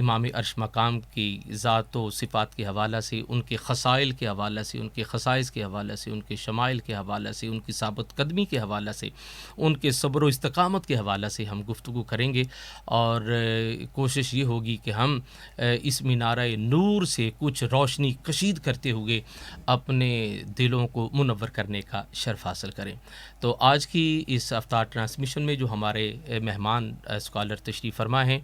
امام عرش مقام کی ذات و صفات کے حوالہ سے، ان کے خصائل کے حوالہ سے، ان کے خصائص کے حوالہ سے، ان کے شمائل کے حوالہ سے، ان کی ثابت قدمی کے حوالہ سے، ان کے صبر و استقامت کے حوالہ سے ہم گفتگو کریں گے، اور کوشش یہ ہوگی کہ ہم اس مینارہ نور سے کچھ روشنی کشید کرتے ہوئے اپنے دلوں کو منور کرنے کا شرف حاصل کریں۔ تو آج کی اس افطار ٹرانسمیشن میں جو ہمارے مہمان اسکالر تشریف فرما ہیں،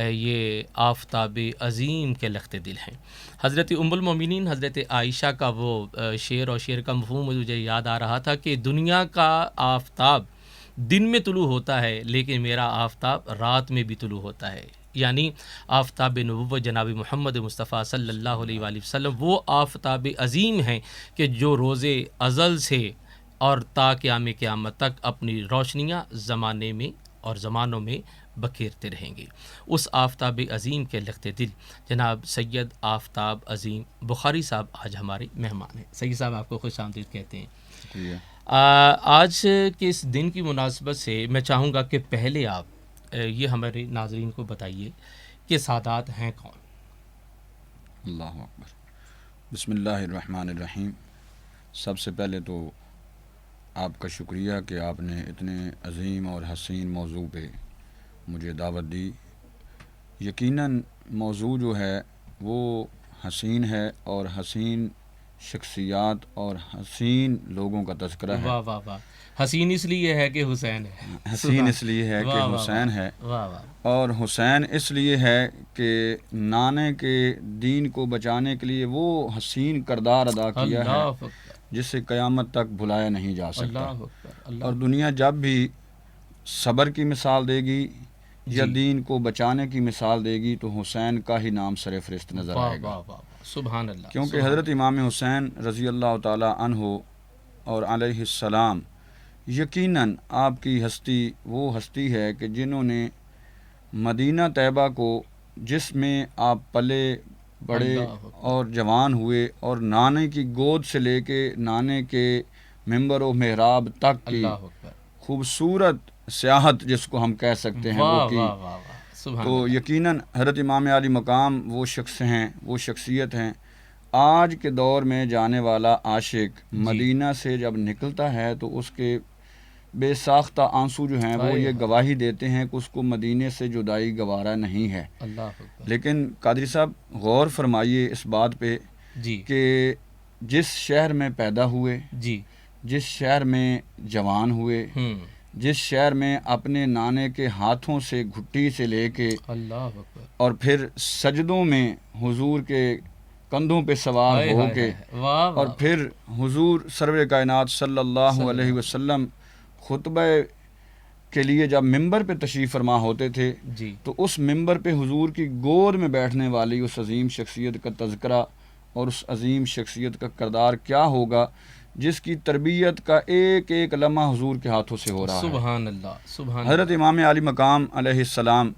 یہ آفتاب عظیم کے لخت دل ہیں۔ حضرت ام المومنین حضرت عائشہ کا وہ شعر اور شعر کا مفہوم مجھے یاد آ رہا تھا کہ دنیا کا آفتاب دن میں طلوع ہوتا ہے لیکن میرا آفتاب رات میں بھی طلوع ہوتا ہے، یعنی آفتاب نبوت جناب محمد مصطفیٰ صلی اللہ علیہ وآلہ وسلم وہ آفتاب عظیم ہیں کہ جو روز ازل سے اور تا قیام قیامت تک اپنی روشنیاں زمانے میں اور زمانوں میں بکھیرتے رہیں گے۔ اس آفتاب عظیم کے لخت دل جناب سید آفتاب عظیم بخاری صاحب آج ہمارے مہمان ہیں۔ سید صاحب آپ کو خوش آمدید کہتے ہیں۔ شکریہ۔ آج کے اس دن کی مناسبت سے میں چاہوں گا کہ پہلے آپ یہ ہمارے ناظرین کو بتائیے کہ سادات ہیں کون؟ اللہ اکبر۔ بسم اللہ الرحمن الرحیم۔ سب سے پہلے تو آپ کا شکریہ کہ آپ نے اتنے عظیم اور حسین موضوع پہ مجھے دعوت دی۔ یقیناً موضوع جو ہے وہ حسین ہے اور حسین شخصیات اور حسین لوگوں کا تذکرہ ہے۔ واہ واہ واہ، حسین اس لیے ہے کہ حسین ہے، حسین اس لیے ہے کہ حسین ہے، واہ واہ، اور حسین اس لیے ہے کہ نانے کے دین کو بچانے کے لیے وہ حسین کردار ادا کیا ہے اللہ اکبر، جس سے قیامت تک بھلایا نہیں جا سکتا۔ اللہ اکبر، اللہ اور دنیا جب بھی صبر کی مثال دے گی یا دین کو بچانے کی مثال دے گی تو حسین کا ہی نام سر فہرست نظر واہ آئے گا، واہ واہ، سبحان اللہ، کیونکہ حضرت امام حسین رضی اللہ تعالی عنہ اور علیہ السلام یقیناً آپ کی ہستی وہ ہستی ہے کہ جنہوں نے مدینہ طیبہ کو، جس میں آپ پلے بڑے اور جوان ہوئے اور نانے کی گود سے لے کے نانے کے ممبر و محراب تک کی اللہ اکبر، خوبصورت سیاحت جس کو ہم کہہ سکتے ہیں وہ واہ کی، واہ واہ واہ، سبحان تو اللہ، یقیناً حضرت امام علی مقام وہ شخص ہیں، وہ شخصیت ہیں۔ آج کے دور میں جانے والا عاشق مدینہ سے جب نکلتا ہے تو اس کے بے ساختہ آنسو جو ہیں وہ یہ گواہی دیتے ہیں کہ اس کو مدینے سے جدائی گوارا نہیں ہے۔ اللہ اکبر، لیکن قادری صاحب غور فرمائیے اس بات پہ جی کہ جس شہر میں پیدا ہوئے، جی، جس شہر میں جوان ہوئے، جس شہر میں اپنے نانے کے ہاتھوں سے گھٹی سے لے کے اللہ اکبر، اور پھر سجدوں میں حضور کے کندھوں پہ سوار ہو کے واہ اور پھر حضور سرور کائنات صلی اللہ علیہ وسلم خطبہ کے لیے جب ممبر پہ تشریف فرما ہوتے تھے جی، تو اس ممبر پہ حضور کی گود میں بیٹھنے والی اس عظیم شخصیت کا تذکرہ اور اس عظیم شخصیت کا کردار کیا ہوگا جس کی تربیت کا ایک ایک لمحہ حضور کے ہاتھوں سے ہو رہا ہے۔ سبحان اللہ، سبحان حضرت امام علی مقام علیہ السلام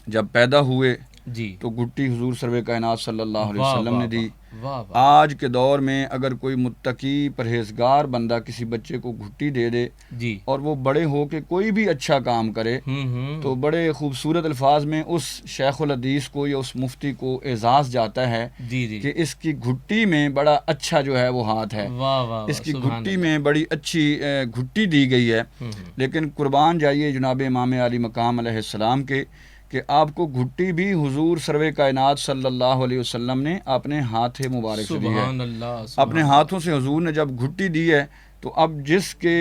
جب پیدا ہوئے جی، تو گھٹی حضور سرور کائنات صلی اللہ علیہ وسلم نے دی۔ واہ واہ، آج کے دور میں اگر کوئی متقی پرہیزگار بندہ کسی بچے کو گھٹی دے دے جی، اور وہ بڑے ہو کے کوئی بھی اچھا کام کرے تو بڑے خوبصورت الفاظ میں اس شیخ الحدیث کو یا اس مفتی کو اعزاز جاتا ہے جی جی، کہ اس کی گھٹی میں بڑا اچھا جو ہے وہ ہاتھ ہے، واہ واہ، اس کی گھٹی میں بڑی اچھی گھٹی دی گئی ہے۔ لیکن قربان جائیے جناب امام علی مقام علیہ السلام کے کہ آپ کو گھٹی بھی حضور سرور کائنات صلی اللہ علیہ وسلم نے اپنے ہاتھ مبارک سے دی ہے۔ سبحان اللہ، اپنے ہاتھوں سے حضور نے جب گھٹی دی ہے تو اب جس کے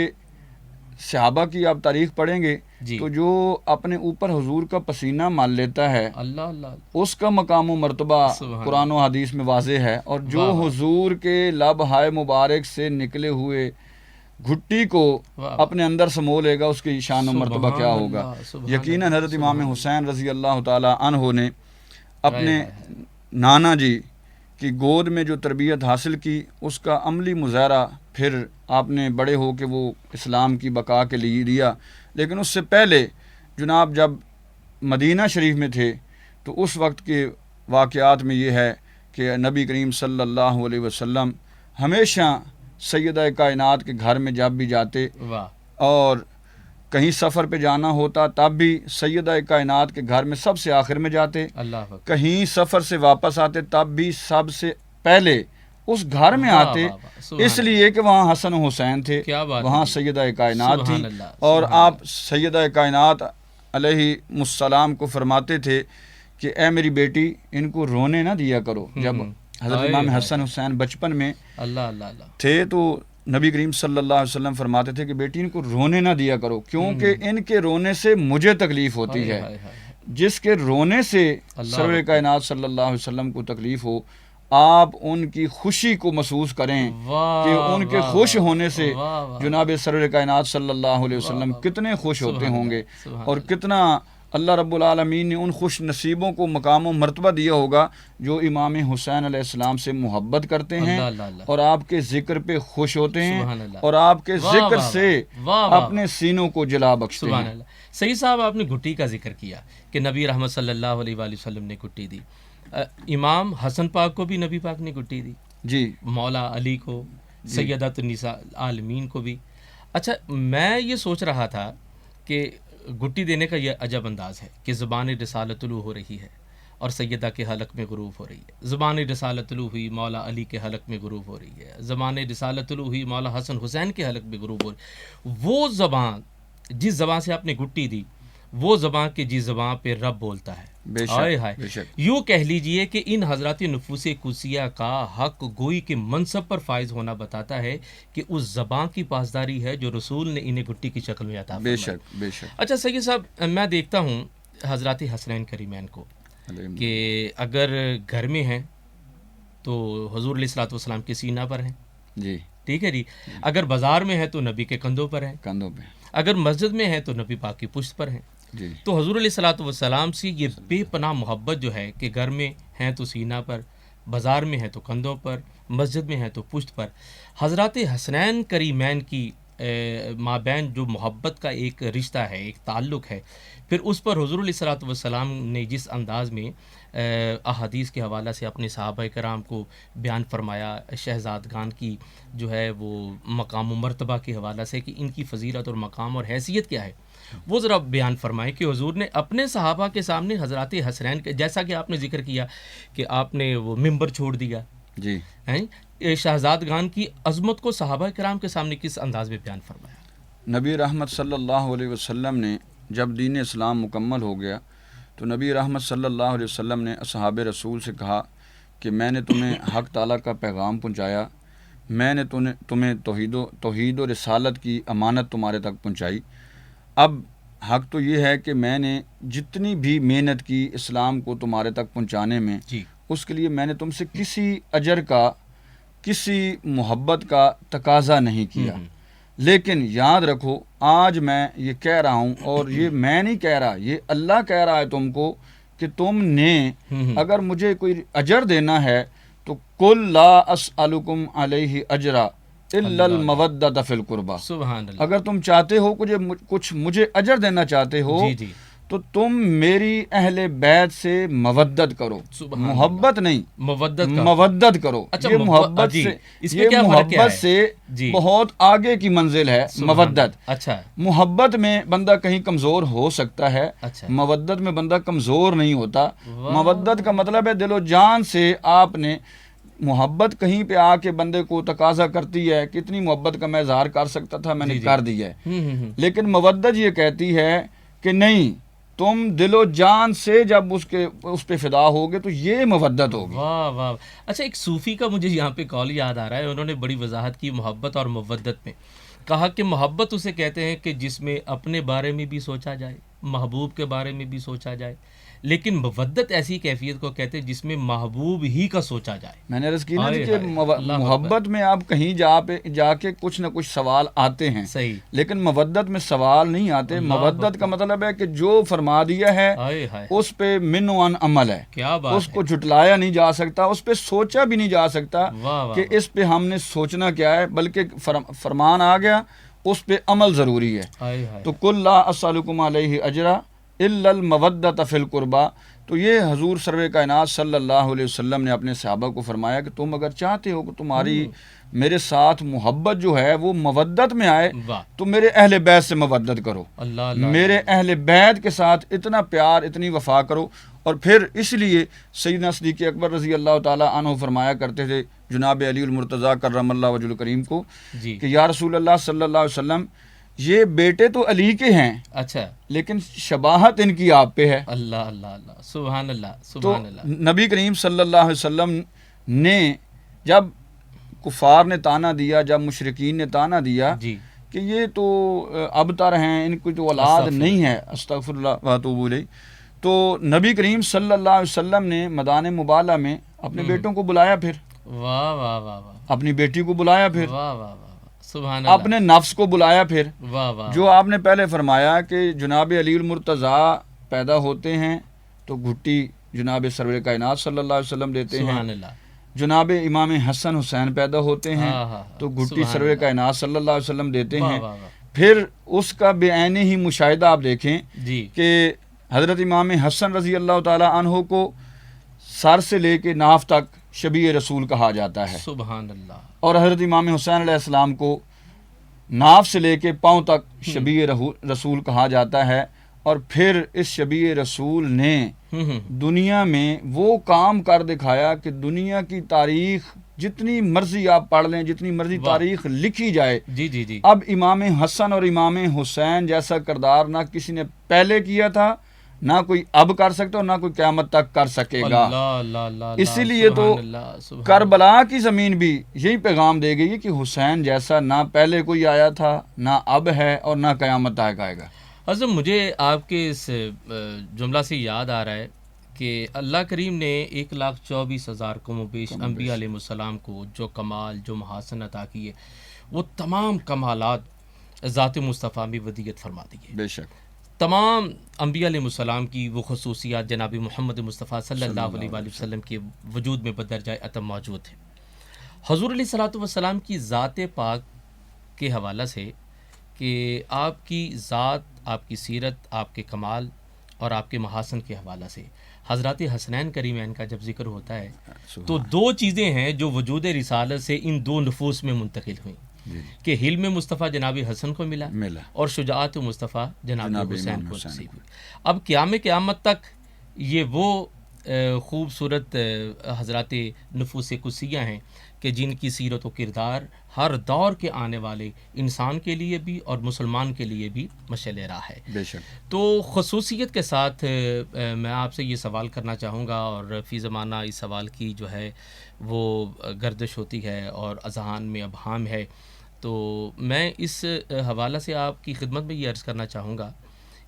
صحابہ کی آپ تاریخ پڑھیں گے تو جو اپنے اوپر حضور کا پسینہ مال لیتا ہے اللہ اللہ، اس کا مقام و مرتبہ قرآن و حدیث میں واضح ہے، اور جو حضور کے لب ہائے مبارک سے نکلے ہوئے گھٹی کو اپنے اندر سمو لے گا اس کی شان و مرتبہ کیا ہوگا۔ یقیناً حضرت امام حسین رضی اللہ تعالی عنہ نے اپنے نانا جی کی گود میں جو تربیت حاصل کی اس کا عملی مظاہرہ پھر آپ نے بڑے ہو کے وہ اسلام کی بقا کے لیے دیا۔ لیکن اس سے پہلے جناب جب مدینہ شریف میں تھے تو اس وقت کے واقعات میں یہ ہے کہ نبی کریم صلی اللہ علیہ وسلم ہمیشہ سیدہ کائنات کے گھر میں جب بھی جاتے اور کہیں سفر پہ جانا ہوتا تب بھی سیدہ کائنات کے گھر میں سب سے آخر میں جاتے، اللہ کہیں سفر سے واپس آتے تب بھی سب سے پہلے اس گھر میں آتے، اس لیے کہ وہاں حسن و حسین تھے، وہاں سیدہ کائنات تھی، اور آپ سیدہ کائنات علیہ السلام کو فرماتے تھے کہ اے میری بیٹی ان کو رونے نہ دیا کرو۔ جب حضرت امام حسن حسین بچپن میں تھے تو نبی کریم صلی اللہ علیہ وسلم فرماتے تھے کہ بیٹی ان کو رونے نہ دیا کرو، کیونکہ ان کے رونے سے مجھے تکلیف ہوتی ہے۔ جس کے رونے سے سرور کائنات صلی اللہ علیہ وسلم کو تکلیف ہو، آپ ان کی خوشی کو محسوس کریں کہ ان کے خوش ہونے سے جناب سرور کائنات صلی اللہ علیہ وسلم کتنے خوش ہوتے ہوں گے، اور کتنا اللہ رب العالمین نے ان خوش نصیبوں کو مقام و مرتبہ دیا ہوگا جو امام حسین علیہ السلام سے محبت کرتے ہیں اور آپ کے ذکر پہ خوش ہوتے ہیں اور آپ کے ذکر سے اپنے سینوں کو جلا بخشتے ہیں۔ صحیح صاحب، آپ نے گھٹی کا ذکر کیا کہ نبی رحمت صلی اللہ علیہ وآلہ وسلم نے گھٹی دی، امام حسن پاک کو بھی نبی پاک نے گھٹی دی، جی، مولا علی کو، سیدۃ النساء عالمین کو بھی۔ اچھا، میں یہ سوچ رہا تھا کہ گھٹی دینے کا یہ عجب انداز ہے کہ زبان رسالت طلوع ہو رہی ہے اور سیدہ کے حلق میں غروب ہو رہی ہے، زبان رسالت طلوع ہوئی مولا علی کے حلق میں غروب ہو رہی ہے، زبان رسالت طلوع ہوئی مولا حسن حسین کے حلق میں غروب ہو رہی ہے۔ وہ زبان جس زبان سے آپ نے گھٹی دی، وہ زبان کے جس زبان پہ رب بولتا ہے، یوں کہہ لیجئے کہ ان حضرات نفوس قدسیہ کا حق گوئی کے منصب پر فائز ہونا بتاتا ہے کہ اس زبان کی پاسداری ہے جو رسول نے انہیں گھٹی کی شکل میں عطا فرمائی۔ بے شک۔ اچھا سید صاحب، میں دیکھتا ہوں حضرات حسنین کریمین کو کہ اگر گھر میں ہیں تو حضور علیہ الصلوۃ والسلام کے سینہ پر ہیں، جی ٹھیک ہے جی، اگر بازار میں ہے تو نبی کے کندھوں پر ہیں، کندھوں پہ، اگر مسجد میں ہے تو نبی پاک کی پشت پر ہیں۔ جی، تو حضور علیہ الصلوۃ والسلام سے یہ بے پناہ محبت جو ہے کہ گھر میں ہیں تو سینہ پر، بازار میں ہے تو کندھوں پر، مسجد میں ہے تو پشت پر، حضرات حسنین کریمین کی مابین جو محبت کا ایک رشتہ ہے، ایک تعلق ہے، پھر اس پر حضور علیہ الصلوۃ والسلام نے جس انداز میں احادیث کے حوالہ سے اپنے صحابہ کرام کو بیان فرمایا، شہزادگان کی جو ہے وہ مقام و مرتبہ کے حوالہ سے کہ ان کی فضیلت اور مقام اور حیثیت کیا ہے، وہ ذرا بیان فرمائیں کہ حضور نے اپنے صحابہ کے سامنے حضرات حسنین کے، جیسا کہ آپ نے ذکر کیا کہ آپ نے وہ ممبر چھوڑ دیا، جی، شہزادگان کی عظمت کو صحابہ کرام کے سامنے کس انداز میں بیان فرمایا؟ نبی رحمت صلی اللہ علیہ وسلم نے جب دین اسلام مکمل ہو گیا تو نبی رحمت صلی اللہ علیہ وسلم نے اصحاب رسول سے کہا کہ میں نے تمہیں حق تعالیٰ کا پیغام پہنچایا، میں نے تمہیں توحید و رسالت کی امانت تمہارے تک پہنچائی، اب حق تو یہ ہے کہ میں نے جتنی بھی محنت کی اسلام کو تمہارے تک پہنچانے میں، اس کے لیے میں نے تم سے کسی اجر کا، کسی محبت کا تقاضا نہیں کیا، لیکن یاد رکھو آج میں یہ کہہ رہا ہوں، اور یہ میں نہیں کہہ رہا، یہ اللہ کہہ رہا ہے تم کو کہ تم نے اگر مجھے کوئی اجر دینا ہے تو قل لا اسألکم علیہ اجرا الا المودۃ فی القربہ، سبحان اللہ، اگر تم چاہتے ہو کچھ مجھے اجر دینا چاہتے ہو تو تم میری اہل بیت سے مودت کرو، محبت نہیں، مودت کرو۔ یہ محبت سے بہت آگے کی منزل ہے مودت۔ اچھا، محبت میں بندہ کہیں کمزور ہو سکتا ہے، مودت میں بندہ کمزور نہیں ہوتا۔ مودت کا مطلب ہے دل و جان سے آپ نے محبت کہیں پہ آ کے بندے کو تقاضا کرتی ہے کہ اتنی محبت کا میں اظہار کر سکتا تھا، میں نے کر دیا ہے، لیکن مودت یہ کہتی ہے کہ نہیں، تم دل و جان سے جب اس پہ فدا ہوگے تو یہ مودت ہوگی۔ واہ واہ۔ اچھا، ایک صوفی کا مجھے یہاں پہ قول یاد آ رہا ہے، انہوں نے بڑی وضاحت کی محبت اور مودت میں، کہا کہ محبت اسے کہتے ہیں کہ جس میں اپنے بارے میں بھی سوچا جائے، محبوب کے بارے میں بھی سوچا جائے، لیکن مودت ایسی کیفیت کو کہتے ہیں جس میں محبوب ہی کا سوچا جائے۔ میں نے عرض کی نا کہ محبت میں آپ کہیں جا کے کچھ نہ کچھ سوال آتے ہیں، صحیح، لیکن مودت میں سوال نہیں آتے۔ مودت کا مطلب ہے کہ جو فرما دیا ہے اس پہ من و ان عمل ہے، اس کو جھٹلایا نہیں جا سکتا، اس پہ سوچا بھی نہیں جا سکتا کہ اس پہ ہم نے سوچنا کیا ہے، بلکہ فرمان آ گیا، اس پہ عمل ضروری ہے۔ تو قل لا اسألکم علیہ اجرا الا المودۃ فی القربہ، تو یہ حضور سرور کائنات صلی اللہ علیہ وسلم نے اپنے صحابہ کو فرمایا کہ تم اگر چاہتے ہو کہ تمہاری میرے ساتھ محبت جو ہے وہ مودت میں آئے واہ تو میرے اہل بیت سے مودت کرو، اللہ اللہ میرے اہل بیت کے ساتھ اتنا پیار اتنی وفا کرو۔ اور پھر اس لیے سیدنا صدیق اکبر رضی اللہ تعالیٰ عنہ فرمایا کرتے تھے جناب علی المرتضیٰ کرم اللہ وجہ الکریم کو جی کہ یا رسول اللہ صلی اللہ علیہ وسلم یہ بیٹے تو علی کے ہیں اچھا لیکن شباہت ان کی آپ پہ ہے۔ اللہ اللہ اللہ سبحان اللہ تو سبحان اللہ نبی کریم صلی اللہ علیہ وسلم نے جب کفار نے تانا دیا، جب مشرکین نے تانا دیا جی کہ یہ تو ابتر ہیں، ان کی تو اولاد نہیں ہے، استغفر اللہ واتوب الیہ، تو نبی کریم صلی اللہ علیہ وسلم نے مدان مبالہ میں اپنے بیٹوں کو بلایا، پھر واہ واہ واہ واہ اپنی بیٹی کو بلایا، پھر واہ واہ واہ سبحان اللہ اپنے نفس کو بلایا، پھر واہ واہ جو آپ نے پہلے فرمایا کہ جناب علی المرتضیٰ پیدا ہوتے ہیں تو گھٹی جناب سرور کائنات صلی اللہ علیہ وسلم دیتے ہیں، سبحان اللہ جناب امام حسن حسین پیدا ہوتے ہیں ہاں ہاں تو گھٹی سبحان سرور اللہ۔ کائنات صلی اللہ علیہ وسلم دیتے واہ ہیں۔ واہ واہ پھر اس کا بے عینی ہی مشاہدہ آپ دیکھیں جی کہ حضرت امام حسن رضی اللہ تعالی عنہ کو سر سے لے کے ناف تک شبیہ رسول کہا جاتا ہے، سبحان اللہ اور حضرت امام حسین علیہ السلام کو ناف سے لے کے پاؤں تک شبیہ رسول کہا جاتا ہے۔ اور پھر اس شبیہ رسول نے دنیا میں وہ کام کر دکھایا کہ دنیا کی تاریخ جتنی مرضی آپ پڑھ لیں، جتنی مرضی واہ۔ تاریخ لکھی جائے، جی جی جی اب امام حسن اور امام حسین جیسا کردار نہ کسی نے پہلے کیا تھا، نہ کوئی اب کر سکتا اور نہ کوئی قیامت تک کر سکے گا۔ اللہ اللہ اللہ اسی لیے تو سبحان اللہ سبحان کربلا کی زمین بھی یہی پیغام دے گئی کہ حسین جیسا نہ پہلے کوئی آیا تھا، نہ اب ہے اور نہ قیامت تک آئے گا۔ حضرت مجھے آپ کے اس جملہ سے یاد آ رہا ہے کہ اللہ کریم نے 1,24,000 کم و بیش انبیاء علیہ السلام کو جو کمال جو محاسن عطا کیے، وہ تمام کمالات ذات مصطفیٰ میں ودیعت فرما دیے۔ بے شک تمام انبیاء علیہ السلام کی وہ خصوصیات جناب محمد مصطفیٰ صلی اللہ علیہ وآلہ وسلم کے وجود میں بدرجہ اتم موجود ہیں۔ حضور علیہ الصلوۃ والسلام کی ذات پاک کے حوالہ سے کہ آپ کی ذات، آپ کی سیرت، آپ کے کمال اور آپ کے محاسن کے حوالہ سے حضرات حسنین کریمین کا جب ذکر ہوتا ہے تو دو چیزیں ہیں جو وجود رسالت سے ان دو نفوس میں منتقل ہوئیں کہ حلم مصطفیٰ جناب حسن کو ملا اور شجاعت مصطفیٰ جناب حسین کو نصیب ہوئی۔ اب قیامت تک یہ وہ خوبصورت حضرات نفوس قدسیہ ہیں کہ جن کی سیرت و کردار ہر دور کے آنے والے انسان کے لیے بھی اور مسلمان کے لیے بھی مشعل راہ ہے۔ بے شک۔ تو خصوصیت کے ساتھ میں آپ سے یہ سوال کرنا چاہوں گا، اور فی زمانہ اس سوال کی جو ہے وہ گردش ہوتی ہے اور اذہان میں ابہام ہے، تو میں اس حوالہ سے آپ کی خدمت میں یہ عرض کرنا چاہوں گا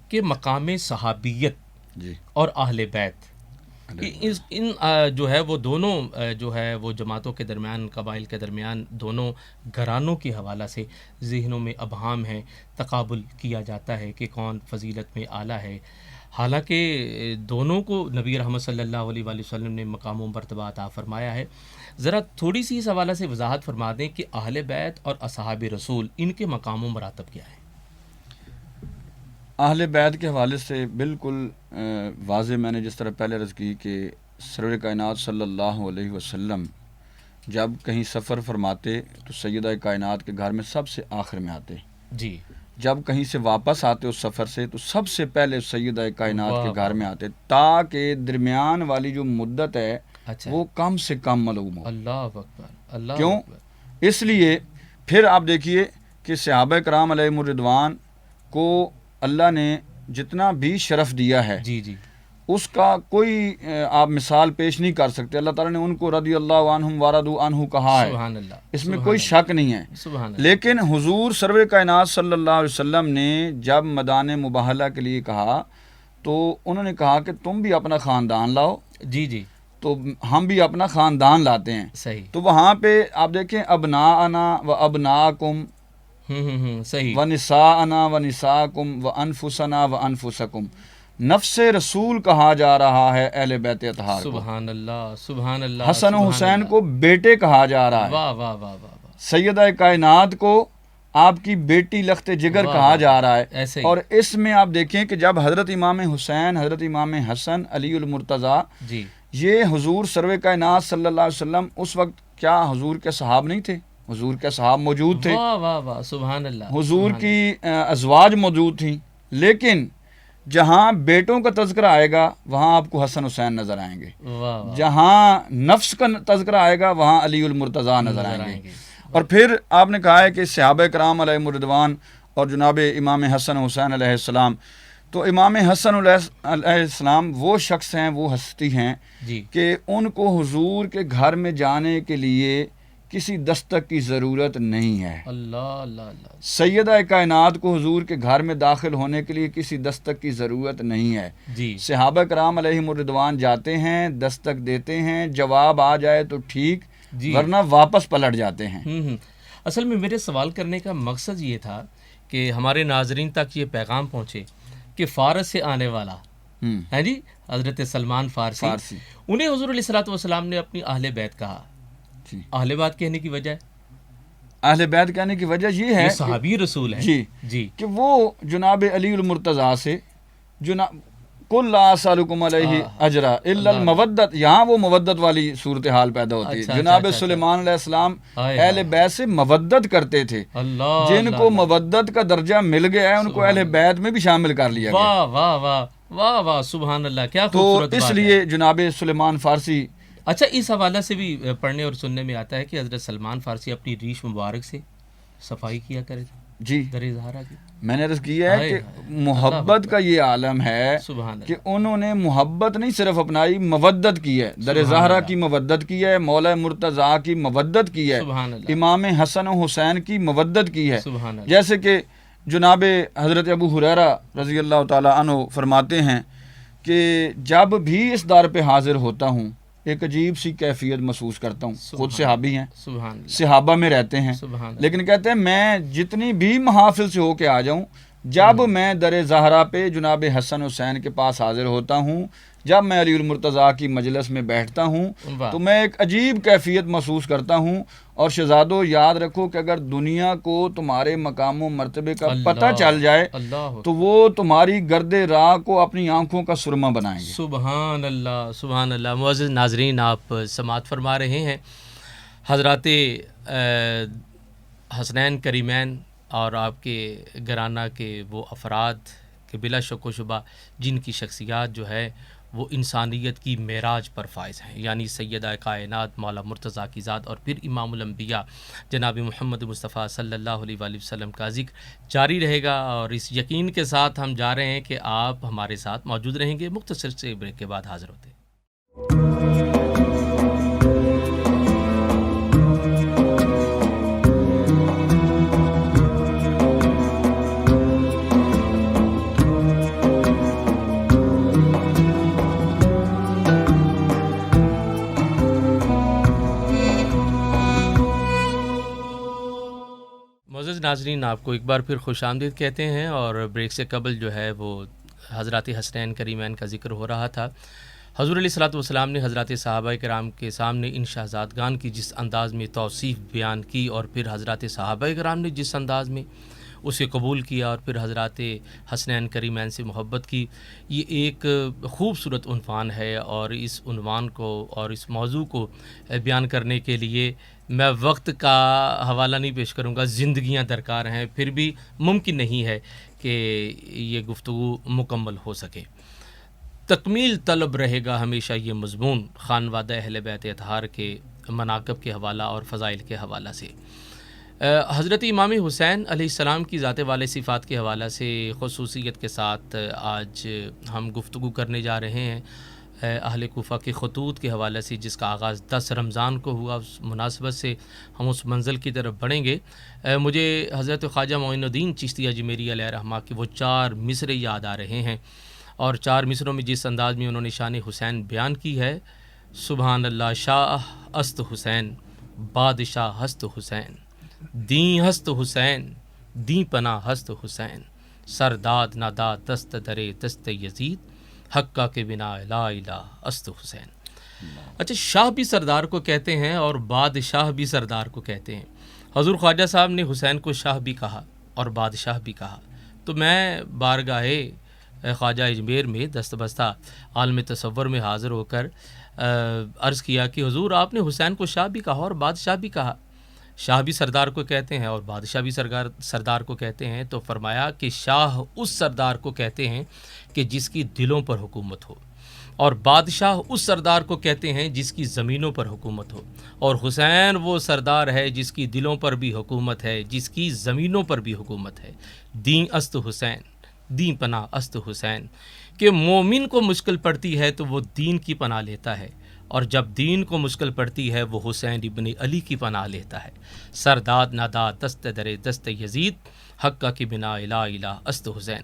کہ مقام صحابیت جی اور اہل بیت ان جو ہے وہ دونوں جو ہے وہ جماعتوں کے درمیان، قبائل کے درمیان، دونوں گھرانوں کے حوالہ سے ذہنوں میں ابہام ہے، تقابل کیا جاتا ہے کہ کون فضیلت میں اعلیٰ ہے، حالانکہ دونوں کو نبی رحمت صلی اللہ علیہ وآلہ وسلم نے مقام و مرتبہ عطا فرمایا ہے۔ ذرا تھوڑی سی اس حوالہ سے وضاحت فرما دیں کہ اہل بیت اور اصحاب رسول ان کے مقام و مراتب کیا ہیں؟ اہل بیت کے حوالے سے بالکل واضح میں نے جس طرح پہلے عرض کی کہ سرور کائنات صلی اللہ علیہ وسلم جب کہیں سفر فرماتے تو سیدہ کائنات کے گھر میں سب سے آخر میں آتے، جی جب کہیں سے واپس آتے اس سفر سے تو سب سے پہلے سیدہ کائنات کے گھر میں آتے تاکہ درمیان والی جو مدت ہے اچھا وہ کم سے کم معلوم ہو۔ اللہ اکبر اللہ کیوں؟ اکبر۔ اس لیے پھر آپ دیکھیے کہ صحابہ کرام علیہم الرضوان کو اللہ نے جتنا بھی شرف دیا ہے جی جی اس کا کوئی آپ مثال پیش نہیں کر سکتے۔ اللہ تعالیٰ نے ان کو رضی اللہ عنہم ورضوا عنہ کہا ہے، سبحان اللہ، اس میں کوئی شک نہیں ہے۔ سبحان اللہ۔ لیکن حضور سرور کائنات صلی اللہ علیہ وسلم نے جب مدان مباہلہ کے لیے کہا تو انہوں نے کہا کہ تم بھی اپنا خاندان لاؤ، جی جی تو ہم بھی اپنا خاندان لاتے ہیں۔ صحیح۔ تو وہاں پہ آپ دیکھیں ابناءنا و ابناکم صحیح۔ و نساءنا و نساءکم و انفسنا و انفسکم، نفس رسول کہا جا رہا ہے اہل بیت اطہار کو۔ سبحان اللہ سبحان اللہ۔ حسن و حسین کو بیٹے کہا جا رہا ہے۔ واہ واہ واہ واہ۔ سیدہ کائنات کو آپ کی بیٹی لخت جگر کہا جا رہا ہے۔ ایسے ہی۔ اور اس میں آپ دیکھیں کہ جب حضرت امام حسین، حضرت امام حسن علی المرتضیٰ، جی یہ حضور سرور کائنات صلی اللہ علیہ وسلم اس وقت کیا حضور کے صحاب نہیں تھے؟ حضور کے صحاب موجود تھے، واہ واہ واہ، سبحان اللہ، حضور کی ازواج موجود تھیں، لیکن جہاں بیٹوں کا تذکرہ آئے گا وہاں آپ کو حسن حسین نظر آئیں گے، جہاں نفس کا تذکرہ آئے گا وہاں علی المرتضیٰ نظر آئیں گے۔ اور پھر آپ نے کہا ہے کہ صحابہ کرام علیہم الرضوان اور جناب امام حسن حسین علیہ السلام، تو امام حسن علیہ السلام وہ شخص ہیں، وہ ہستی ہیں کہ ان کو حضور کے گھر میں جانے کے لیے کسی دستک کی ضرورت نہیں ہے۔ اللہ اللہ اللہ، سیدہ کائنات کو حضور کے گھر میں داخل ہونے کے لیے کسی دستک کی ضرورت نہیں ہے۔ صحابہ کرام علیہم الرضوان جاتے ہیں، دستک دیتے ہیں، جواب آ جائے تو ٹھیک، ورنہ واپس پلٹ جاتے ہیں۔ اصل میں میرے سوال کرنے کا مقصد یہ تھا کہ ہمارے ناظرین تک یہ پیغام پہنچے کہ فارس سے آنے والا ہے جی حضرت سلمان فارسی، انہیں حضور علیہ الصلوۃ والسلام نے اپنی اہل بیت کہا۔ اہل بیت کہنے کی وجہ، اہل بیت کہنے کی وجہ یہ ہے صحابی رسول ہے جی کہ وہ جناب علی المرتضیٰ سے کل لا اسالکم علیہ اجرا الا المودت، یہاں وہ مودت والی صورتحال پیدا ہوتی ہے۔ جناب سلیمان علیہ السلام اہل بیت سے مودت کرتے تھے، جن کو مودت کا درجہ مل گیا ہے ان کو اہل بیت میں بھی شامل کر لیا گیا۔ واہ واہ واہ واہ واہ، سبحان اللہ، کیا خوبصورت تو اس لیے جناب سلیمان فارسی، اچھا اس حوالے سے بھی پڑھنے اور سننے میں آتا ہے کہ حضرت سلمان فارسی اپنی ریش مبارک سے صفائی کیا کرے جی در زہرا کی۔ میں نے عرض کیا ہے کہ محبت کا یہ عالم ہے کہ انہوں نے محبت نہیں صرف اپنائی، مودت کی ہے، در زہرا کی مودت کی ہے، مولا مرتضیٰ کی مودت کی ہے، امام حسن و حسین کی مودت کی ہے۔ جیسے کہ جناب حضرت ابو ہریرہ رضی اللہ تعالی عنہ فرماتے ہیں کہ جب بھی اس دار پہ حاضر ہوتا ہوں ایک عجیب سی کیفیت محسوس کرتا ہوں۔ خود صحابی ہیں، صحابہ میں رہتے ہیں، لیکن کہتے ہیں میں جتنی بھی محافل سے ہو کے آ جاؤں، جب میں در زہرا پہ جناب حسن حسین کے پاس حاضر ہوتا ہوں، جب میں علی المرتضیٰ کی مجلس میں بیٹھتا ہوں تو میں ایک عجیب کیفیت محسوس کرتا ہوں۔ اور شہزادو یاد رکھو کہ اگر دنیا کو تمہارے مقام و مرتبے کا پتہ چل جائے تو وہ تمہاری گرد راہ کو اپنی آنکھوں کا سرما بنائیں گے۔ سبحان اللہ سبحان اللہ۔ معزز ناظرین، آپ سماعت فرما رہے ہیں حضرات حسنین کریمین اور آپ کے گھرانہ کے وہ افراد کہ بلا شک و شبہ جن کی شخصیات جو ہے وہ انسانیت کی معراج پر فائز ہیں، یعنی سیدہ کائنات مولا مرتضیٰ کی ذات اور پھر امام الانبیاء جناب محمد مصطفیٰ صلی اللہ علیہ وآلہ وسلم کا ذکر جاری رہے گا، اور اس یقین کے ساتھ ہم جا رہے ہیں کہ آپ ہمارے ساتھ موجود رہیں گے۔ مختصر سے بریک کے بعد حاضر ہوتے ہیں۔ معزز ناظرین، آپ کو ایک بار پھر خوش آمدید کہتے ہیں، اور بریک سے قبل جو ہے وہ حضرات حسنین کریمین کا ذکر ہو رہا تھا۔ حضور علیہ الصلوۃ والسلام نے حضرات صحابہ کرام کے سامنے ان شہزادگان کی جس انداز میں توصیف بیان کی، اور پھر حضرات صحابہ کرام نے جس انداز میں اسے قبول کیا، اور پھر حضرات حسنین کریمین سے محبت کی، یہ ایک خوبصورت عنوان ہے۔ اور اس عنوان کو اور اس موضوع کو بیان کرنے کے لیے میں وقت کا حوالہ نہیں پیش کروں گا، زندگیاں درکار ہیں، پھر بھی ممکن نہیں ہے کہ یہ گفتگو مکمل ہو سکے۔ تکمیل طلب رہے گا ہمیشہ یہ مضمون خانوادہ اہل بیت اطہار کے مناقب کے حوالہ اور فضائل کے حوالہ سے۔ حضرت امام حسین علیہ السلام کی ذات والے صفات کے حوالہ سے خصوصیت کے ساتھ آج ہم گفتگو کرنے جا رہے ہیں اہل کوفہ کے خطوط کے حوالے سے، جس کا آغاز 10 رمضان کو ہوا۔ اس مناسبت سے ہم اس منزل کی طرف بڑھیں گے۔ مجھے حضرت خواجہ معین الدین چشتی اجمیری علیہ رحمہ کے وہ 4 مصرے یاد آ رہے ہیں، اور 4 مصروں میں جس انداز میں انہوں نے شان حسین بیان کی ہے، سبحان اللہ۔ شاہ است حسین، بادشاہ ہست حسین، دین ہست حسین، دین پناہ ہست حسین، سرداد ناداد دست درے دست یزید، حقہ کے بنا لا الہ است حسین۔ اچھا، شاہ بھی سردار کو کہتے ہیں اور بادشاہ بھی سردار کو کہتے ہیں۔ حضور خواجہ صاحب نے حسین کو شاہ بھی کہا اور بادشاہ بھی کہا، تو میں بارگاہ خواجہ اجمیر میں دست بستہ عالم تصور میں حاضر ہو کر عرض کیا کہ حضور آپ نے حسین کو شاہ بھی کہا اور بادشاہ بھی کہا، شاہ بھی سردار کو کہتے ہیں اور بادشاہ بھی سردار کو کہتے ہیں، تو فرمایا کہ شاہ اس سردار کو کہتے ہیں کہ جس کی دلوں پر حکومت ہو، اور بادشاہ اس سردار کو کہتے ہیں جس کی زمینوں پر حکومت ہو، اور حسین وہ سردار ہے جس کی دلوں پر بھی حکومت ہے، جس کی زمینوں پر بھی حکومت ہے۔ دین است حسین، دین پناہ است حسین، کہ مومن کو مشکل پڑتی ہے تو وہ دین کی پناہ لیتا ہے، اور جب دین کو مشکل پڑتی ہے وہ حسین ابن علی کی پناہ لیتا ہے۔ سرداد ناداد دست در دست یزید، حقہ کی بنا الہ الہ است حسین۔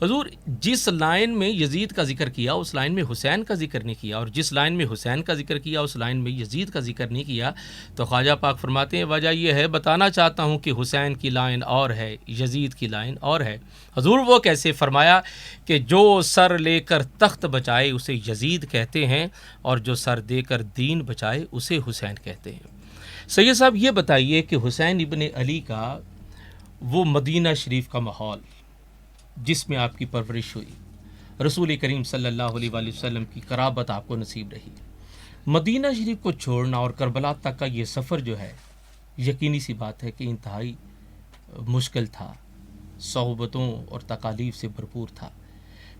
حضور جس لائن میں یزید کا ذکر کیا اس لائن میں حسین کا ذکر نہیں کیا، اور جس لائن میں حسین کا ذکر کیا اس لائن میں یزید کا ذکر نہیں کیا، تو خواجہ پاک فرماتے ہیں وجہ یہ ہے، بتانا چاہتا ہوں کہ حسین کی لائن اور ہے، یزید کی لائن اور ہے۔ حضور وہ کیسے؟ فرمایا کہ جو سر لے کر تخت بچائے اسے یزید کہتے ہیں، اور جو سر دے کر دین بچائے اسے حسین کہتے ہیں۔ سید صاحب یہ بتائیے کہ حسین ابن علی کا وہ مدینہ شریف کا ماحول جس میں آپ کی پرورش ہوئی، رسول کریم صلی اللہ علیہ وآلہ وسلم کی قرابت آپ کو نصیب رہی، مدینہ شریف کو چھوڑنا اور کربلا تک کا یہ سفر جو ہے، یقینی سی بات ہے کہ انتہائی مشکل تھا، صعوبتوں اور تکالیف سے بھرپور تھا۔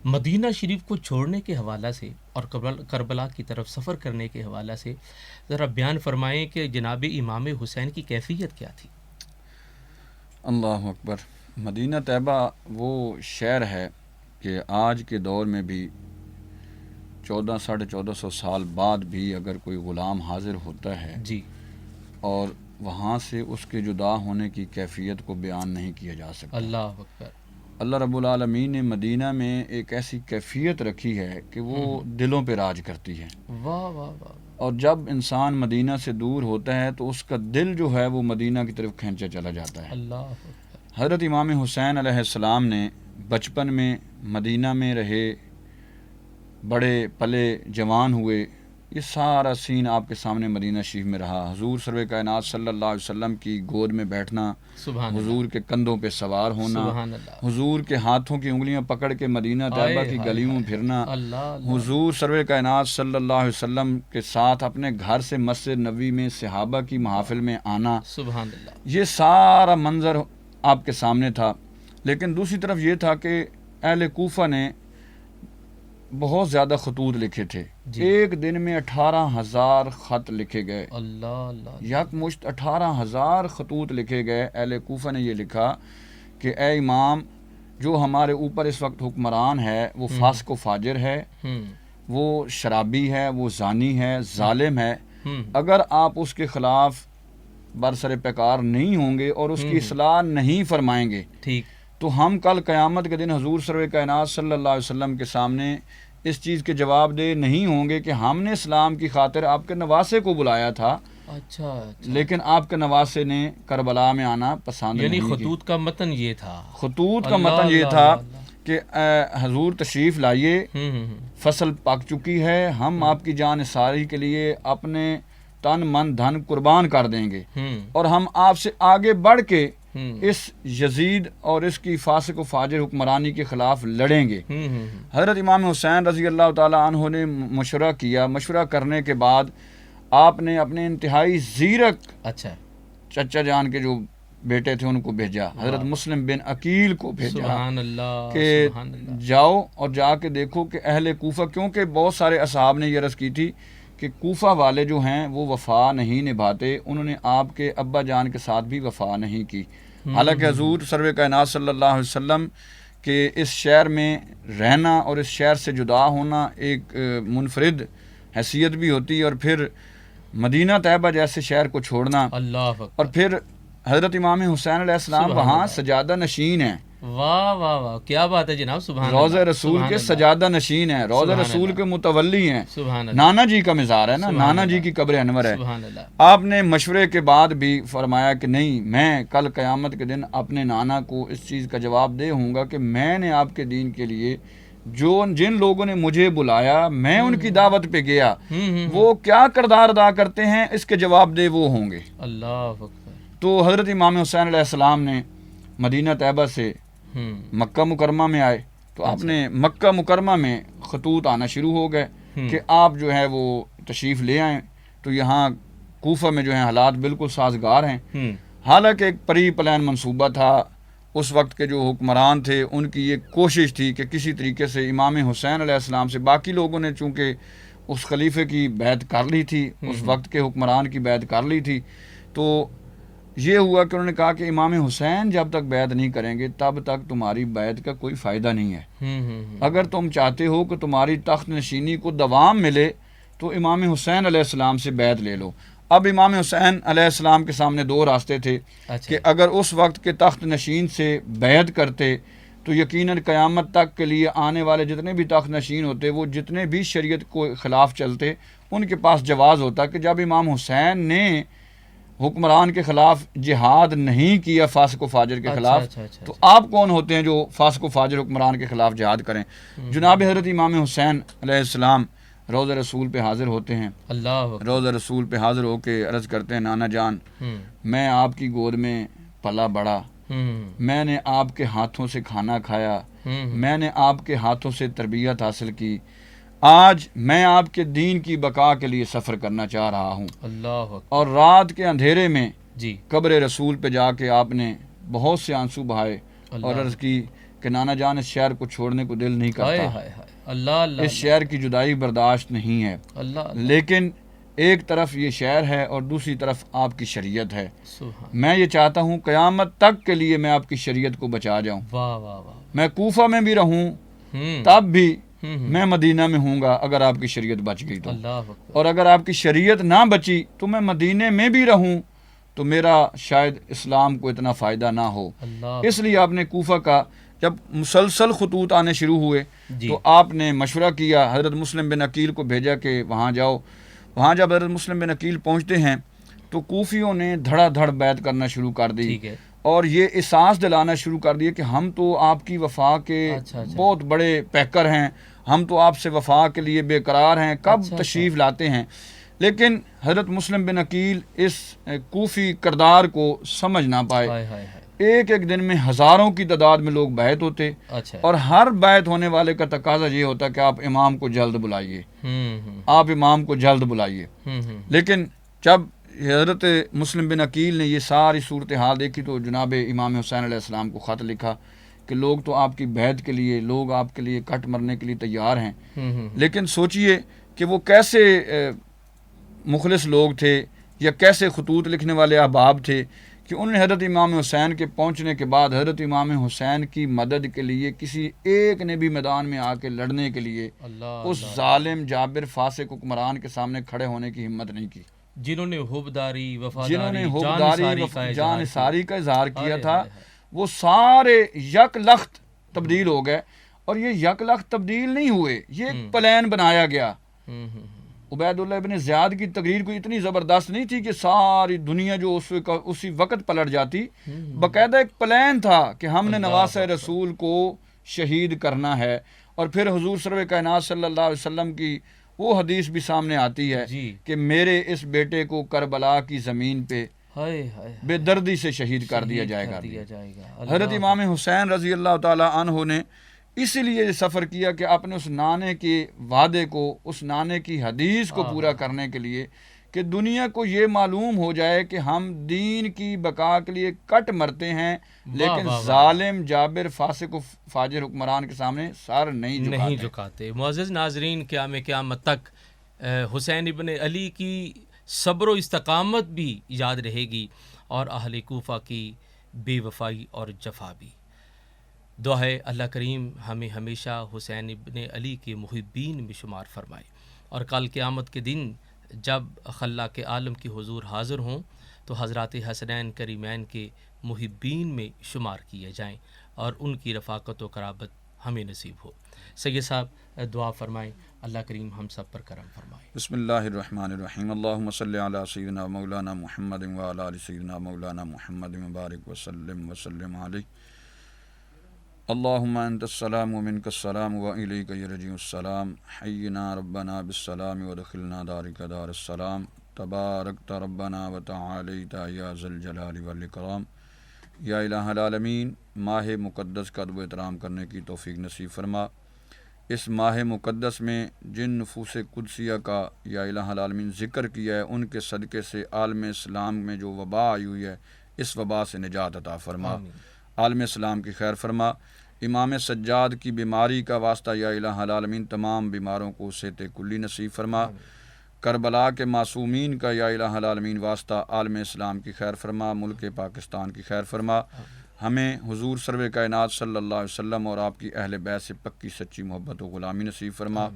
مدینہ شریف کو چھوڑنے کے حوالہ سے اور کربلا کی طرف سفر کرنے کے حوالہ سے ذرا بیان فرمائیں کہ جناب امام حسین کی کیفیت کیا تھی؟ اللہ اکبر۔ مدینہ طیبہ وہ شہر ہے کہ آج کے دور میں بھی 1400-1450 سال بعد بھی اگر کوئی غلام حاضر ہوتا ہے جی، اور وہاں سے اس کے جدا ہونے کی کیفیت کو بیان نہیں کیا جا سکتا۔ اللہ اکبر۔ اللہ رب العالمین نے مدینہ میں ایک ایسی کیفیت رکھی ہے کہ وہ دلوں پہ راج کرتی ہے۔ واہ واہ واہ۔ اور جب انسان مدینہ سے دور ہوتا ہے تو اس کا دل جو ہے وہ مدینہ کی طرف کھینچا چلا جاتا ہے۔ اللہ اکبر۔ حضرت امام حسین علیہ السلام نے بچپن میں مدینہ میں رہے، بڑے پلے، جوان ہوئے، یہ سارا سین آپ کے سامنے مدینہ شریف میں رہا۔ حضور سرور کائنات صلی اللہ علیہ وسلم کی گود میں بیٹھنا، سبحان حضور کے کندھوں پہ سوار ہونا، سبحان اللہ، حضور کے ہاتھوں کی انگلیاں پکڑ کے مدینہ طیبہ کی گلیوں میں پھرنا، اللہ حضور سرور کائنات صلی اللہ علیہ وسلم کے ساتھ اپنے گھر سے مسجد نبوی میں صحابہ کی محافل میں آنا، سبحان اللہ، یہ سارا منظر آپ کے سامنے تھا۔ لیکن دوسری طرف یہ تھا کہ اہل کوفہ نے بہت زیادہ خطوط لکھے تھے، ایک دن میں 18,000 خط لکھے گئے، اللہ اللہ، یک مشت 18,000 خطوط لکھے گئے۔ اہل کوفہ نے یہ لکھا کہ اے امام، جو ہمارے اوپر اس وقت حکمران ہے وہ فاسق و فاجر ہے، وہ شرابی ہے، وہ زانی ہے، ظالم ہے، اگر آپ اس کے خلاف برسر پیکار نہیں ہوں گے اور اس کی اصلاح نہیں فرمائیں گے، ٹھیک، تو ہم کل قیامت کے دن حضور سرور کائنات صلی اللہ علیہ وسلم کے سامنے اس چیز کے جواب دہ نہیں ہوں گے کہ ہم نے اسلام کی خاطر آپ کے نواسے کو بلایا تھا، اچھا، لیکن آپ کے نواسے نے کربلا میں آنا پسند نہیں یعنی کیا۔ خطوط کا متن یہ تھا، خطوط کا متن یہ تھا کہ حضور تشریف لائیے، فصل پک چکی ہے، ہم آپ کی جان ساری کے لیے اپنے تن من دھن قربان کر دیں گے، اور ہم آپ سے آگے بڑھ کے اس یزید اور اس کی فاسق و فاجر حکمرانی کے خلاف لڑیں گے۔ حضرت امام حسین رضی اللہ تعالی عنہ نے مشورہ کیا، مشورہ کرنے کے بعد آپ نے اپنے انتہائی زیرک اچھا چچا جان کے جو بیٹے تھے ان کو بھیجا، حضرت مسلم بن عقیل کو بھیجا سبحان اللہ، کہ سبحان اللہ، جاؤ اور جا کے دیکھو کہ اہل کوفہ، کیونکہ بہت سارے اصحاب نے یہ عرض کی تھی کہ کوفہ والے جو ہیں وہ وفا نہیں نبھاتے، انہوں نے آپ کے ابا جان کے ساتھ بھی وفا نہیں کی، حالانکہ حضور سرور کائنات صلی اللہ علیہ وسلم کے اس شہر میں رہنا اور اس شہر سے جدا ہونا ایک منفرد حیثیت بھی ہوتی ہے، اور پھر مدینہ طیبہ جیسے شہر کو چھوڑنا، اللہ اکبر، اور پھر حضرت امام حسین علیہ السلام سبحان وہاں اللہ، سجادہ نشین ہیں، واہ واہ واہ، کیا بات ہے جناب، سبحان اللہ، روضہ رسول سبحان کے اللہ، سجادہ نشین ہیں، روضہ سبحان رسول اللہ، کے متولی ہیں، سبحان اللہ، نانا جی کا مزار ہے نا، سبحان نانا اللہ، جی کی قبر انور ہے۔ سبحان اللہ، آپ نے مشورے کے بعد بھی فرمایا کہ نہیں، میں کل قیامت کے دن اپنے نانا کو اس چیز کا جواب دے ہوں گا کہ میں نے آپ کے دین کے لیے جن لوگوں نے مجھے بلایا، میں ان کی دعوت پہ گیا، وہ کیا کردار ادا کرتے ہیں اس کے جواب دہ وہ ہوں گے۔ اللہ اکبر، تو حضرت امام حسین علیہ السلام نے مدینہ طیبہ سے مکہ مکرمہ میں آئے، تو آپ نے مکہ مکرمہ میں خطوط آنا شروع ہو گئے کہ آپ جو ہے وہ تشریف لے آئیں، تو یہاں کوفہ میں جو ہیں حالات بالکل سازگار ہیں، حالانکہ ایک پری پلان منصوبہ تھا۔ اس وقت کے جو حکمران تھے ان کی یہ کوشش تھی کہ کسی طریقے سے امام حسین علیہ السلام سے، باقی لوگوں نے چونکہ اس خلیفے کی بیعت کر لی تھی، اس وقت کے حکمران کی بیعت کر لی تھی، تو یہ ہوا کہ انہوں نے کہا کہ امام حسین جب تک بیعت نہیں کریں گے تب تک تمہاری بیعت کا کوئی فائدہ نہیں ہے۔ اگر تم چاہتے ہو کہ تمہاری تخت نشینی کو دوام ملے تو امام حسین علیہ السلام سے بیعت لے لو۔ اب امام حسین علیہ السلام کے سامنے دو راستے تھے کہ اگر اس وقت کے تخت نشین سے بیعت کرتے تو یقیناً قیامت تک کے لیے آنے والے جتنے بھی تخت نشین ہوتے، وہ جتنے بھی شریعت کو خلاف چلتے، ان کے پاس جواز ہوتا کہ جب امام حسین نے حکمران کے خلاف جہاد نہیں کیا، فاسق و فاجر کے خلاف، تو آپ کون ہوتے ہیں جو فاسق و فاجر حکمران کے خلاف جہاد کریں؟ جناب حضرت امام حسین علیہ السلام روض رسول پہ حاضر ہوتے ہیں، روض رسول پہ حاضر ہو کے عرض کرتے ہیں، نانا جان میں آپ کی گود میں پلا بڑا، میں نے آپ کے ہاتھوں سے کھانا کھایا، میں نے آپ کے ہاتھوں سے تربیت حاصل کی، آج میں آپ کے دین کی بقا کے لیے سفر کرنا چاہ رہا ہوں۔ اور رات کے اندھیرے میں قبر رسول پہ جا کے آپ نے بہت سے آنسو بہائے اور عرض کی کہ نانا جان اس شہر کو چھوڑنے کو دل نہیں کرتا، اس شہر کی جدائی برداشت نہیں ہے، لیکن ایک طرف یہ شہر ہے اور دوسری طرف آپ کی شریعت ہے، میں یہ چاہتا ہوں قیامت تک کے لیے میں آپ کی شریعت کو بچا جاؤں، میں کوفہ میں بھی رہوں تب بھی میں مدینہ میں ہوں گا اگر آپ کی شریعت بچ گئی تو، اور اگر آپ کی شریعت نہ بچی تو میں مدینے میں بھی رہوں تو میرا شاید اسلام کو اتنا فائدہ نہ ہو۔ اس لیے آپ نے کوفہ کا جب مسلسل خطوط آنے شروع ہوئے تو آپ نے مشورہ کیا، حضرت مسلم بن عقیل کو بھیجا کہ وہاں جاؤ۔ وہاں جب حضرت مسلم بن عقیل پہنچتے ہیں تو کوفیوں نے دھڑا دھڑ بیعت کرنا شروع کر دی اور یہ احساس دلانا شروع کر دیا کہ ہم تو آپ کی وفا کے بہت بڑے پیکر ہیں، ہم تو آپ سے وفا کے لیے بے قرار ہیں، کب تشریف لاتے ہیں۔ لیکن حضرت مسلم بن عقیل اس کوفی کردار کو سمجھ نہ پائے۔ ایک ایک دن میں ہزاروں کی تعداد میں لوگ بیعت ہوتے اور ہر بیعت ہونے والے کا تقاضا یہ ہوتا کہ آپ امام کو جلد بلائیے، آپ امام کو جلد بلائیے۔ لیکن جب حضرت مسلم بن عقیل نے یہ ساری صورتحال دیکھی تو جناب امام حسین علیہ السلام کو خط لکھا کہ لوگ تو آپ کی بیعت کے لیے، لوگ آپ کے لیے کٹ مرنے کے لیے تیار ہیں، لیکن سوچئے کہ وہ کیسے مخلص لوگ تھے یا کیسے خطوط لکھنے والے احباب تھے کہ انہوں نے حضرت امام حسین کے پہنچنے کے بعد حضرت امام حسین کی مدد کے لیے کسی ایک نے بھی میدان میں آ کے لڑنے کے لیے اس ظالم جابر فاسق حکمران کے سامنے کھڑے ہونے کی ہمت نہیں کی، جنہوں نے حبداری، وفاداری، جان ساری کا اظہار کیا تھا، وہ سارے یک لخت تبدیل ہو گئے۔ اور یہ یک لخت تبدیل نہیں ہوئے، یہ ایک پلان بنایا گیا۔ عبید اللہ ابن زیاد کی تقریر کوئی اتنی زبردست نہیں تھی کہ ساری دنیا جو اسی وقت پلٹ جاتی، باقاعدہ ایک پلان تھا کہ ہم نے نواسہ رسول کو شہید کرنا ہے۔ اور پھر حضور سرور کائنات صلی اللہ علیہ وسلم کی وہ حدیث بھی سامنے آتی ہے کہ میرے اس بیٹے کو کربلا کی زمین پہ بے دردی سے شہید کر دیا جائے گا۔ حضرت امام حسین رضی اللہ تعالی عنہ نے اسی لیے سفر کیا کہ اپنے اس نانے کے وعدے کو، اس نانے کی حدیث کو پورا کرنے کے لیے کہ دنیا کو یہ معلوم ہو جائے کہ ہم دین کی بقا کے لیے کٹ مرتے ہیں لیکن ظالم جابر فاسق و فاجر حکمران کے سامنے سر نہیں جھکاتے۔ معزز ناظرین، قیامت تک حسین ابن علی کی صبر و استقامت بھی یاد رہے گی اور اہل کوفہ کی بے وفائی اور جفا بھی۔ دعا ہے اللہ کریم ہمیں ہمیشہ حسین ابن علی کے محبین میں شمار فرمائے اور کل قیامت کے دن جب خلاق عالم کے حضور حاضر ہوں تو حضرات حسنین کریمین کے محبین میں شمار کیے جائیں اور ان کی رفاقت و قرابت ہمیں نصیب ہو۔ سید صاحب دعا فرمائیں، اللہ کریم ہم سب پر کرم فرمائے۔ بسم اللہ الرحمن الرحیم، اللہم صلی علی سیدنا مولانا محمد وعلی آل سیدنا مولانا محمد مبارک وسلم علیہ۔ اللہم انت السلام ومنک السلام والیک یرجع السلام، حینا ربنا بالسلام ودخلنا دارک دار السلام، تبارکت ربنا وتعالیت یا ذا الجلال والاکرام۔ یا الہ العالمین، ماہ مقدس کا ادب و احترام کرنے کی توفیق نصیب فرما۔ اس ماہ مقدس میں جن نفوس قدسیہ کا یا الہ العالمین ذکر کیا ہے، ان کے صدقے سے عالم اسلام میں جو وبا آئی ہوئی ہے اس وبا سے نجات عطا فرما، عالم اسلام کی خیر فرما۔ امام سجاد کی بیماری کا واسطہ یا الہ العالمین تمام بیماروں کو صحت کلی نصیب فرما۔ کربلا کے معصومین کا یا الہ العالمین واسطہ عالم اسلام کی خیر فرما، ملک پاکستان کی خیر فرما۔ ہمیں حضور سرور کائنات صلی اللہ علیہ وسلم اور آپ کی اہل بیت سے پکی سچی محبت و غلامی نصیب فرما۔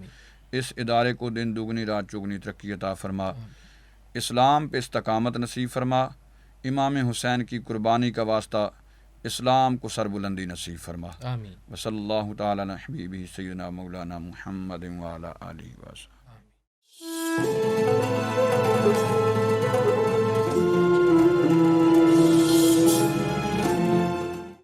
اس ادارے کو دن دگنی رات چگنی ترقی عطا فرما، اسلام پہ استقامت نصیب فرما۔ امام حسین کی قربانی کا واسطہ اسلام کو سربلندی نصیب فرما۔ آمین۔ وصلی اللہ تعالی علی حبیبہ سیدنا مولانا محمد وعلی آلہ وصحبہ۔